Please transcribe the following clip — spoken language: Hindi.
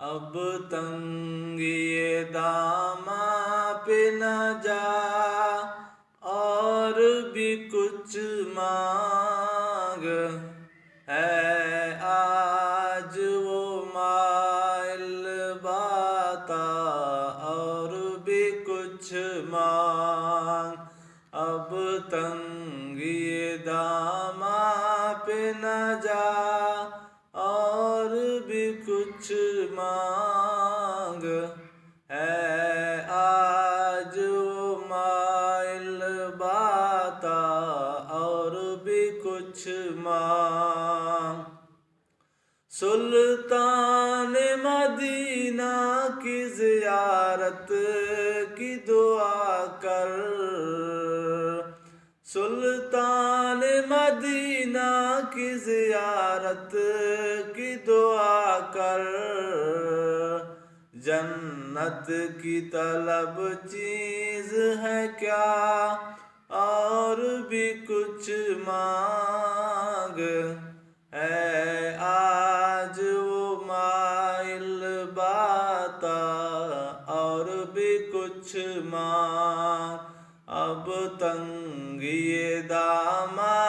अब तंग ये दामा पे न जा, और भी कुछ मांग है आज वो माइल बाता, और भी कुछ मांग। अब तंग ये दामा पे न जा, और भी कुछ मांग है आज वो माइल बाता, और भी कुछ मांग। सुल्तान मदीना की ज़ियारत की दुआ कर, सुल्तान मदीना की ज़ियारत की दुआ कर। जन्नत की तलब चीज़ है क्या, और भी कुछ मांग है आज वो माइल बाता, और भी कुछ मांग। अब तंग ये दामा